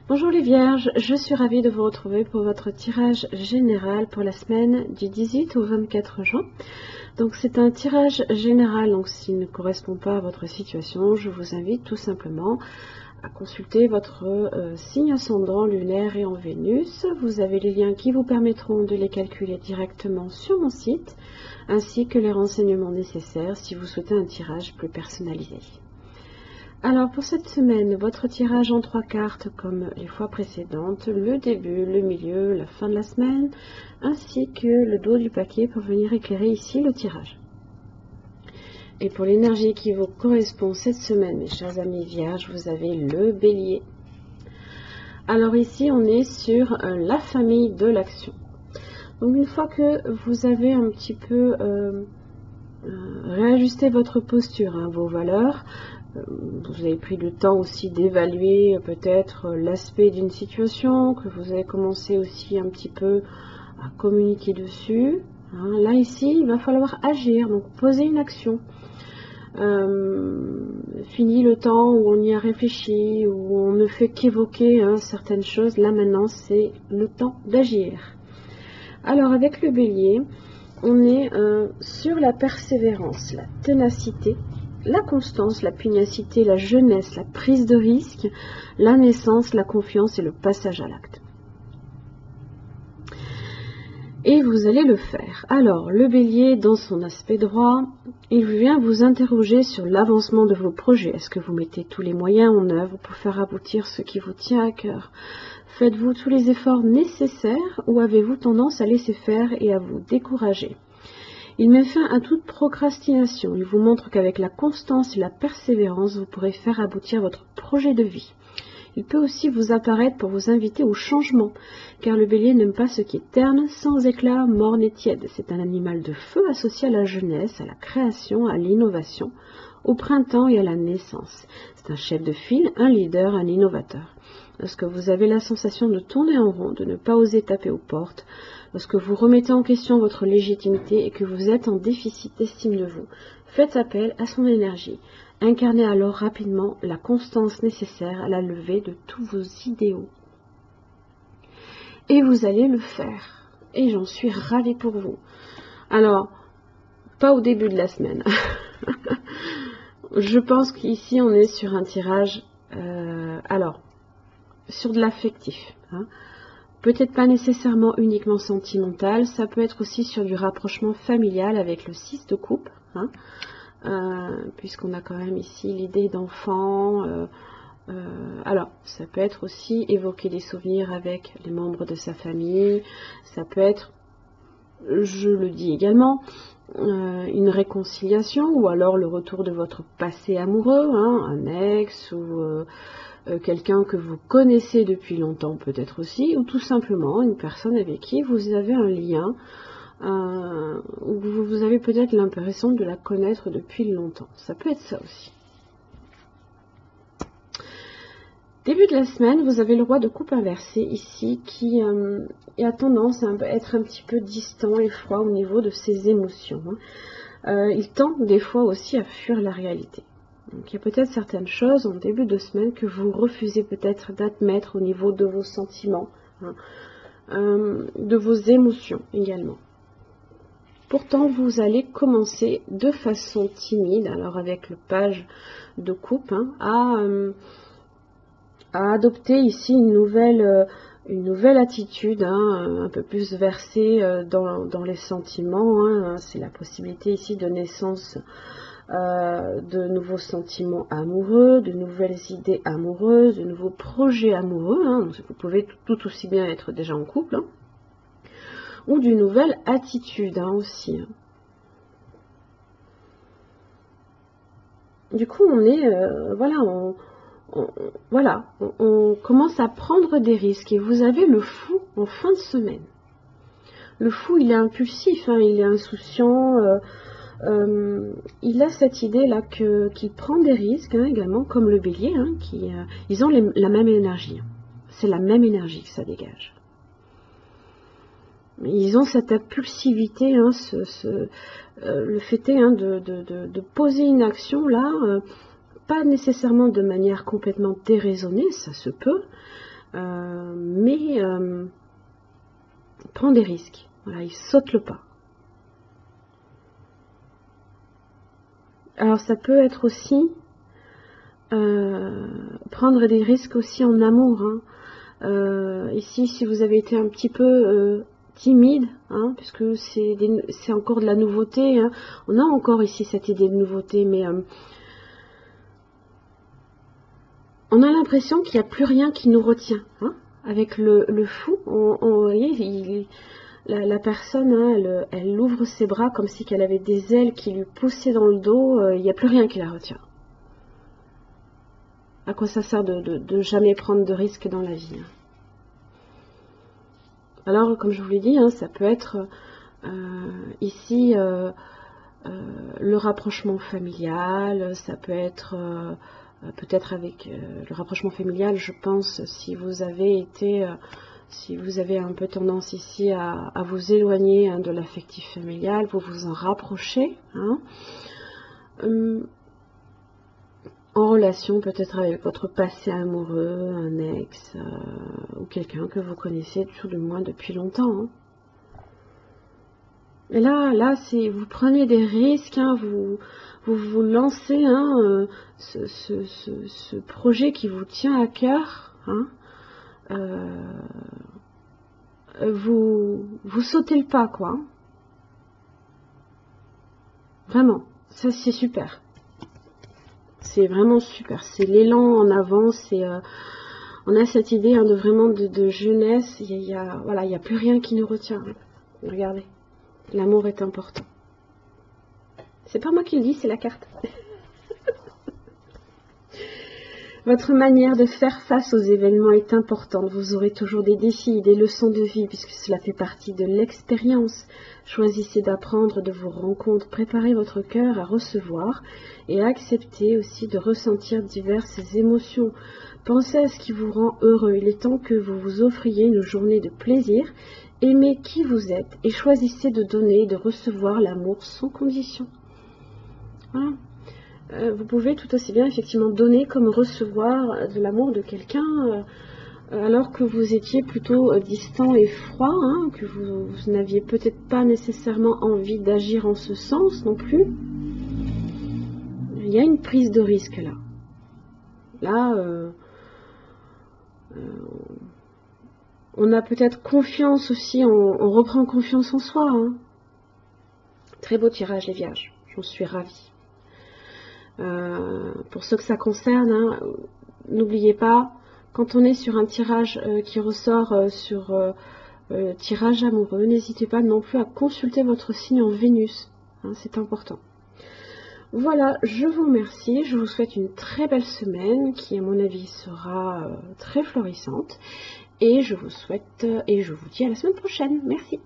Bonjour les Vierges, je suis ravie de vous retrouver pour votre tirage général pour la semaine du 18 au 24 juin. Donc c'est un tirage général, donc s'il ne correspond pas à votre situation, je vous invite tout simplement à consulter votre signe ascendant lunaire et en Vénus. Vous avez les liens qui vous permettront de les calculer directement sur mon site, ainsi que les renseignements nécessaires si vous souhaitez un tirage plus personnalisé. Alors pour cette semaine, votre tirage en 3 cartes comme les fois précédentes, le début, le milieu, la fin de la semaine, ainsi que le dos du paquet pour venir éclairer ici le tirage. Et pour l'énergie qui vous correspond cette semaine, mes chers amis vierges, vous avez le bélier. Alors ici, on est sur la famille de l'action. Donc une fois que vous avez un petit peu réajusté votre posture, vos valeurs, vous avez pris le temps aussi d'évaluer peut-être l'aspect d'une situation, que vous avez commencé aussi un petit peu à communiquer dessus. Là ici, il va falloir agir, donc poser une action. Fini le temps où on y a réfléchi, où on ne fait qu'évoquer certaines choses. Là maintenant, c'est le temps d'agir. Alors avec le bélier, on est sur la persévérance, la ténacité, la constance, la pugnacité, la jeunesse, la prise de risque, la naissance, la confiance et le passage à l'acte. Et vous allez le faire. Alors, le bélier, dans son aspect droit, il vient vous interroger sur l'avancement de vos projets. Est-ce que vous mettez tous les moyens en œuvre pour faire aboutir ce qui vous tient à cœur? Faites-vous tous les efforts nécessaires ou avez-vous tendance à laisser faire et à vous décourager? Il met fin à toute procrastination. Il vous montre qu'avec la constance et la persévérance, vous pourrez faire aboutir votre projet de vie. Il peut aussi vous apparaître pour vous inviter au changement, car le bélier n'aime pas ce qui est terne, sans éclat, morne et tiède. C'est un animal de feu associé à la jeunesse, à la création, à l'innovation, au printemps et à la naissance. C'est un chef de file, un leader, un innovateur. Lorsque vous avez la sensation de tourner en rond, de ne pas oser taper aux portes, lorsque vous remettez en question votre légitimité et que vous êtes en déficit d'estime de vous, faites appel à son énergie. Incarnez alors rapidement la constance nécessaire à la levée de tous vos idéaux. Et vous allez le faire. Et j'en suis ravie pour vous. Alors, pas au début de la semaine. Je pense qu'ici on est sur un tirage, sur de l'affectif. Peut-être pas nécessairement uniquement sentimental, ça peut être aussi sur du rapprochement familial avec le 6 de coupe, puisqu'on a quand même ici l'idée d'enfant. Alors, ça peut être aussi évoquer des souvenirs avec les membres de sa famille, ça peut être, je le dis également, une réconciliation ou alors le retour de votre passé amoureux, un ex ou quelqu'un que vous connaissez depuis longtemps peut-être aussi, ou tout simplement une personne avec qui vous avez un lien, où vous avez peut-être l'impression de la connaître depuis longtemps. Ça peut être ça aussi. Début de la semaine, vous avez le roi de coupe inversé ici qui a tendance à être un petit peu distant et froid au niveau de ses émotions. Il tend des fois aussi à fuir la réalité. Donc, il y a peut-être certaines choses en début de semaine que vous refusez peut-être d'admettre au niveau de vos sentiments, de vos émotions également. Pourtant, vous allez commencer de façon timide, alors avec le page de coupe, à adopter ici une nouvelle attitude, un peu plus versée dans les sentiments. C'est la possibilité ici de naissance de nouveaux sentiments amoureux, de nouvelles idées amoureuses, de nouveaux projets amoureux. Vous pouvez tout aussi bien être déjà en couple, ou d'une nouvelle attitude aussi. Du coup, on est, on commence à prendre des risques. Et vous avez le fou en fin de semaine. Le fou, il est impulsif, il est insouciant. Il a cette idée-là qu'il prend des risques également, comme le bélier, ils ont la même énergie. C'est la même énergie que ça dégage. Ils ont cette impulsivité, le fait est de poser une action là, pas nécessairement de manière complètement déraisonnée, ça se peut, mais prend des risques. Voilà, il saute le pas. Alors ça peut être aussi prendre des risques aussi en amour. Hein. Ici, si vous avez été un petit peu timide, hein, puisque c'est encore de la nouveauté, hein. On a encore ici cette idée de nouveauté, mais on a l'impression qu'il n'y a plus rien qui nous retient. Hein. Avec le fou, vous voyez, la personne, hein, elle ouvre ses bras comme si elle avait des ailes qui lui poussaient dans le dos, il n'y a plus rien qui la retient. À quoi ça sert de jamais prendre de risques dans la vie, hein. Alors, comme je vous l'ai dit, hein, ça peut être ici le rapprochement familial, ça peut être peut-être avec le rapprochement familial, je pense, si vous avez un peu tendance ici à vous éloigner, hein, de l'affectif familial, vous vous en rapprochez, hein, en relation peut-être avec votre passé amoureux, un ex, ou quelqu'un que vous connaissez tout du moins depuis longtemps, hein. Et là, vous prenez des risques, hein, vous lancez, hein, ce projet qui vous tient à cœur, hein, vous sautez le pas, quoi. Vraiment, ça c'est super. C'est vraiment super. C'est l'élan en avant. On a cette idée, hein, de vraiment de jeunesse. Voilà, il n'y a plus rien qui nous retient. Regardez, l'amour est important. C'est pas moi qui le dis, c'est la carte. Votre manière de faire face aux événements est importante. Vous aurez toujours des défis, des leçons de vie, puisque cela fait partie de l'expérience. Choisissez d'apprendre de vos rencontres. Préparez votre cœur à recevoir et à accepter aussi de ressentir diverses émotions. Pensez à ce qui vous rend heureux. Il est temps que vous vous offriez une journée de plaisir. Aimez qui vous êtes et choisissez de donner et de recevoir l'amour sans condition. Voilà. Vous pouvez tout aussi bien effectivement donner comme recevoir de l'amour de quelqu'un alors que vous étiez plutôt distant et froid, hein, que vous n'aviez peut-être pas nécessairement envie d'agir en ce sens non plus. Il y a une prise de risque là. Là, on a peut-être confiance aussi, on reprend confiance en soi, hein. Très beau tirage les Vierges, j'en suis ravie. Pour ceux que ça concerne, hein, n'oubliez pas, quand on est sur un tirage qui ressort sur tirage amoureux, n'hésitez pas non plus à consulter votre signe en Vénus, hein, c'est important. Voilà, je vous remercie, je vous souhaite une très belle semaine qui à mon avis sera très florissante et je vous souhaite et je vous dis à la semaine prochaine. Merci.